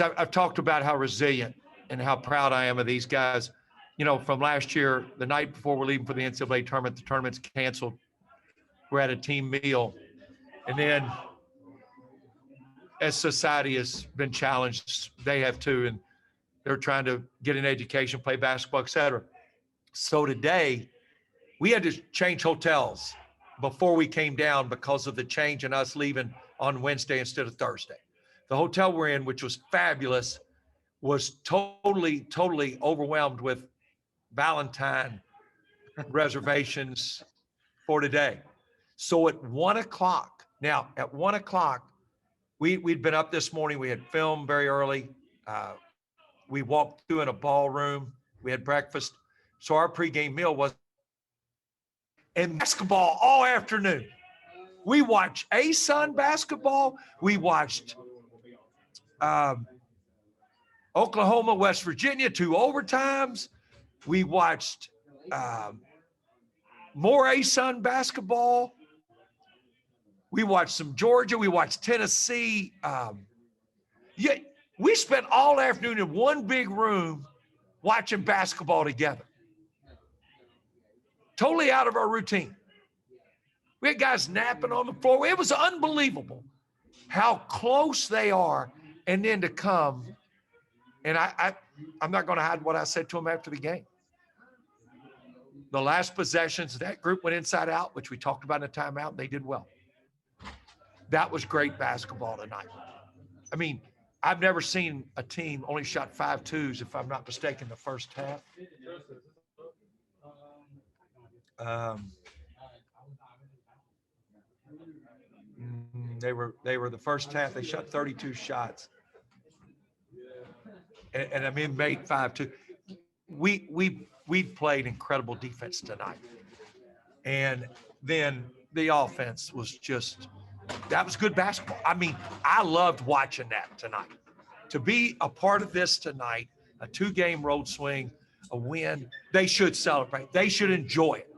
I've talked about how resilient and how proud I am of these guys. You know, from last year, the night before we're leaving for the NCAA tournament, the tournament's canceled. We're at a team meal. And then as society has been challenged, they have too, and they're trying to get an education, play basketball, et cetera. So today, we had to change hotels before we came down because of the change in us leaving on Wednesday instead of Thursday. The hotel we're in, which was fabulous, was totally overwhelmed with Valentine reservations for today. So at 1 o'clock, now at 1 o'clock, we'd been up this morning. We had filmed very early. We walked through in a ballroom. We had breakfast. So our pregame meal was and basketball all afternoon. We watched ASUN basketball. We watched Oklahoma, West Virginia, 2 overtimes. We watched more ASUN basketball. We watched some Georgia. We watched Tennessee. Yeah, we spent all afternoon in one big room watching basketball together. Totally out of our routine. We had guys napping on the floor. It was unbelievable how close they are. And then to come, and I'm not going to hide what I said to them after the game. The last possessions, that group went inside out, which we talked about in the timeout, and they did well. That was great basketball tonight. I mean, I've never seen a team only shot 5 twos, if I'm not mistaken, the first half. They were the first half. They shot 32 shots, and I mean made 5 2. We played incredible defense tonight, and then the offense was just that was good basketball. I mean, I loved watching that tonight. To be a part of this tonight, a 2-game road swing, a win, they should celebrate. They should enjoy it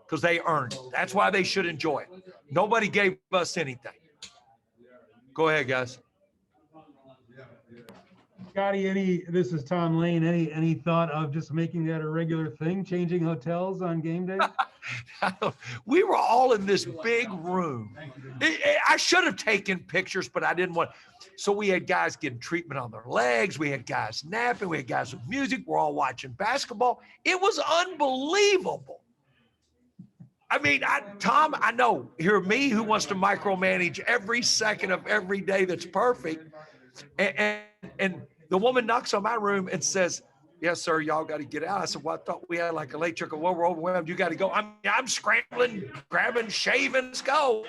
because they earned it. That's why they should enjoy it. Nobody gave us anything. Go ahead, guys. Scotty, this is Tom Lane. Any thought of just making that a regular thing, changing hotels on game day? We were all in this big room. I should have taken pictures, but I didn't want. So we had guys getting treatment on their legs. We had guys napping. We had guys with music. We're all watching basketball. It was unbelievable. I mean, Tom, I know, hear me who wants to micromanage every second of every day that's perfect. And the woman knocks on my room and says, "Yes, sir, y'all got to get out." I said, "Well, I thought we had like a late trickle. Well, we're overwhelmed. You got to go." I'm scrambling, grabbing, shaving, let's go.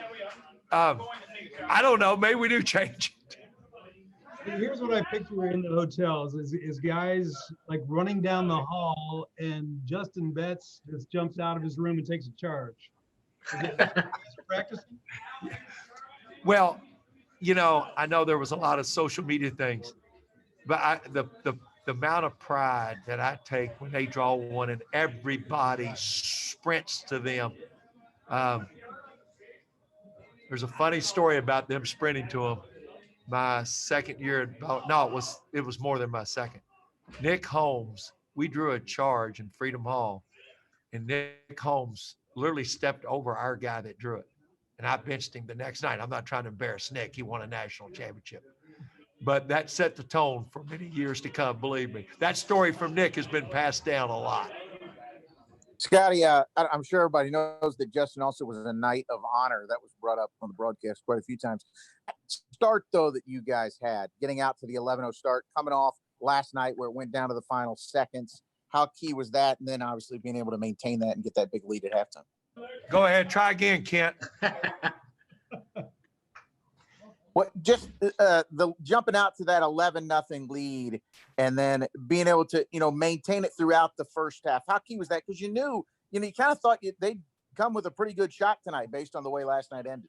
I don't know. Maybe we do change it. Here's what I picture in the hotels is guys like running down the hall and Justin Betts just jumps out of his room and takes a charge. Practicing? Well, you know, I know there was a lot of social media things, but the amount of pride that I take when they draw one and everybody sprints to them. There's a funny story about them sprinting to them. My second year, no, it was more than my second. Nick Holmes, we drew a charge in Freedom Hall, and Nick Holmes literally stepped over our guy that drew it. And I benched him the next night. I'm not trying to embarrass Nick. He won a national championship. But that set the tone for many years to come, believe me. That story from Nick has been passed down a lot. Scotty, I'm sure everybody knows that Justin also was a Knight of Honor. That was brought up on the broadcast quite a few times. Start, though, that you guys had, getting out to the 11-0 start, coming off last night where it went down to the final seconds. How key was that? And then obviously being able to maintain that and get that big lead at halftime. Go ahead. Try again, Kent. What just the jumping out to that 11-0 lead and then being able to, maintain it throughout the first half. How key was that? Because you kind of thought they'd come with a pretty good shot tonight based on the way last night ended.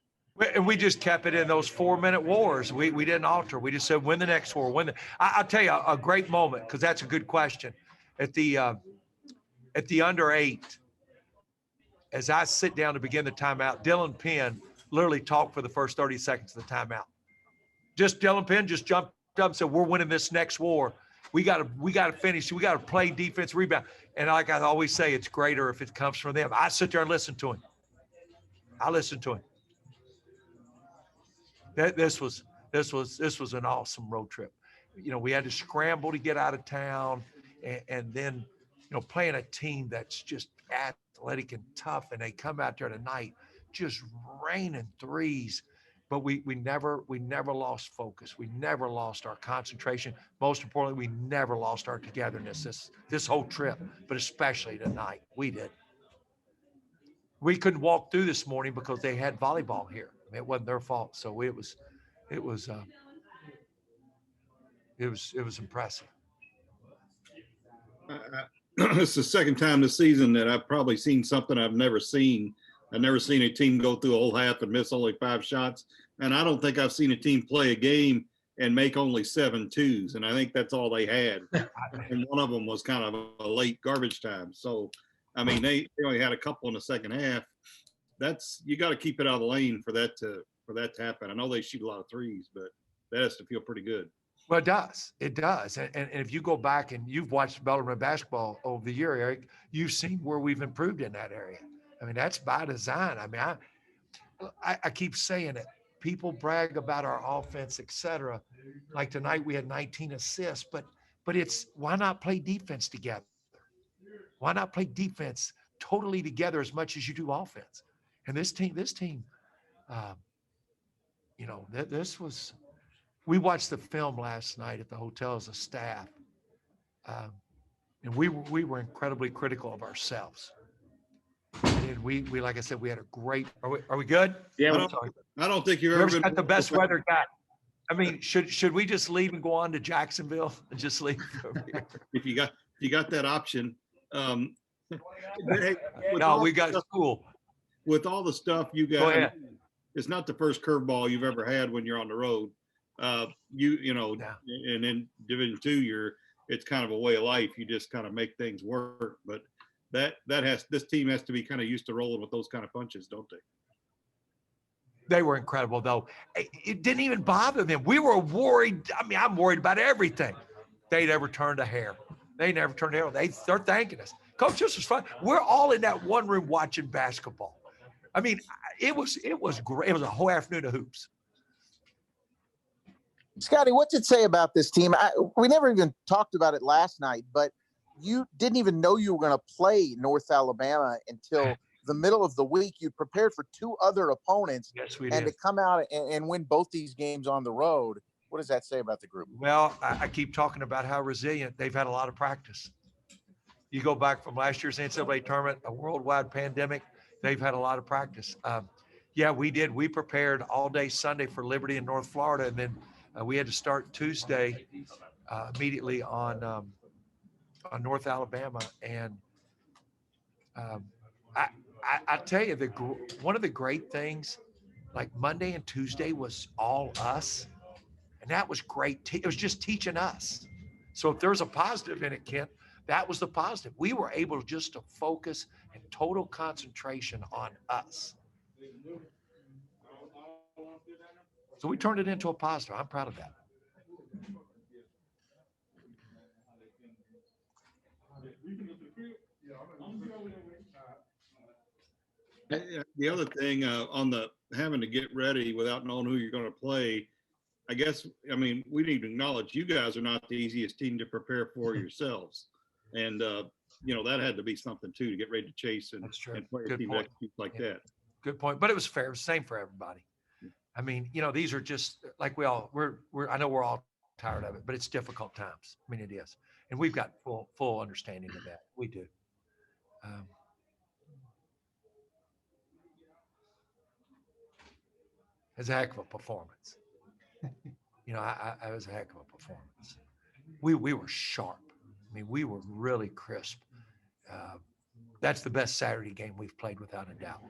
And we just kept it in those 4-minute wars. We didn't alter. We just said, win the next war. I'll tell you a great moment, because that's a good question. At the under 8, as I sit down to begin the timeout, Dylan Penn literally talked for the first 30 seconds of the timeout. Dylan Penn just jumped up and said, we're winning this next war. We got to finish. We got to play defense, rebound. And like I always say, it's greater if it comes from them. I sit there and listen to him. I listen to him. This was an awesome road trip. You know, we had to scramble to get out of town, and then, you know, playing a team that's just athletic and tough, and they come out there tonight just raining threes. But we never lost focus. We never lost our concentration. Most importantly, we never lost our togetherness this whole trip, but especially tonight. We did. We couldn't walk through this morning because they had volleyball here. It wasn't their fault. So it was impressive. It's the second time this season that I've probably seen something I've never seen. I've never seen a team go through a whole half and miss only 5 shots. And I don't think I've seen a team play a game and make only 7 twos. And I think that's all they had. And one of them was kind of a late garbage time. So, I mean, they only had a couple in the second half. You got to keep it out of the lane for that to happen. I know they shoot a lot of threes, but that has to feel pretty good. Well, it does. It does. And if you go back and you've watched Bellarmine basketball over the year, Eric, you've seen where we've improved in that area. I mean, that's by design. I mean, I keep saying it. People brag about our offense, et cetera. Like tonight, we had 19 assists, but it's, why not play defense together? Why not play defense totally together as much as you do offense? And this team, you know, we watched the film last night at the hotel as a staff, and we were incredibly critical of ourselves. And we like I said, we had a great. Are we good? Yeah. I don't think you've ever been got the best weather guy. I mean, should we just leave and go on to Jacksonville and just leave from here? If you got that option. No, we got school. With all the stuff you got, I mean, it's not the first curveball you've ever had when you're on the road. You know, and in Division II, it's kind of a way of life. You just kind of make things work. But this team has to be kind of used to rolling with those kind of punches, don't they? They were incredible, though. It didn't even bother them. We were worried. I mean, I'm worried about everything. They never turned a hair. They never turned a hair. They're thanking us. Coach, this was fun. We're all in that one room watching basketball. I mean, it was great. It was a whole afternoon of hoops. Scotty, what's it say about this team? We never even talked about it last night, but you didn't even know you were going to play North Alabama until the middle of the week. You prepared for 2 other opponents. Yes, we and did. to come out and win both these games on the road. What does that say about the group? Well, I keep talking about how resilient they've had. A lot of practice. You go back from last year's NCAA tournament, a worldwide pandemic, they've had a lot of practice. Yeah, we did. We prepared all day Sunday for Liberty in North Florida, and then we had to start Tuesday immediately on North Alabama. And I tell you, one of the great things, like Monday and Tuesday was all us. And that was great. It was just teaching us. So if there's a positive in it, Kent, that was the positive. We were able just to focus and total concentration on us. So we turned it into a positive. I'm proud of that. The other thing on the having to get ready without knowing who you're going to play, I guess, I mean, we need to acknowledge you guys are not the easiest team to prepare for yourselves. And, you know, that had to be something too, to get ready to chase and play a team like that. Good point. But it was fair. It was the same for everybody. I mean, you know, these are just like I know we're all tired of it, but it's difficult times. I mean, it is. And we've got full understanding of that. We do. It's a heck of a performance. You know, it was a heck of a performance. We were sharp. I mean, we were really crisp. That's the best Saturday game we've played without a doubt.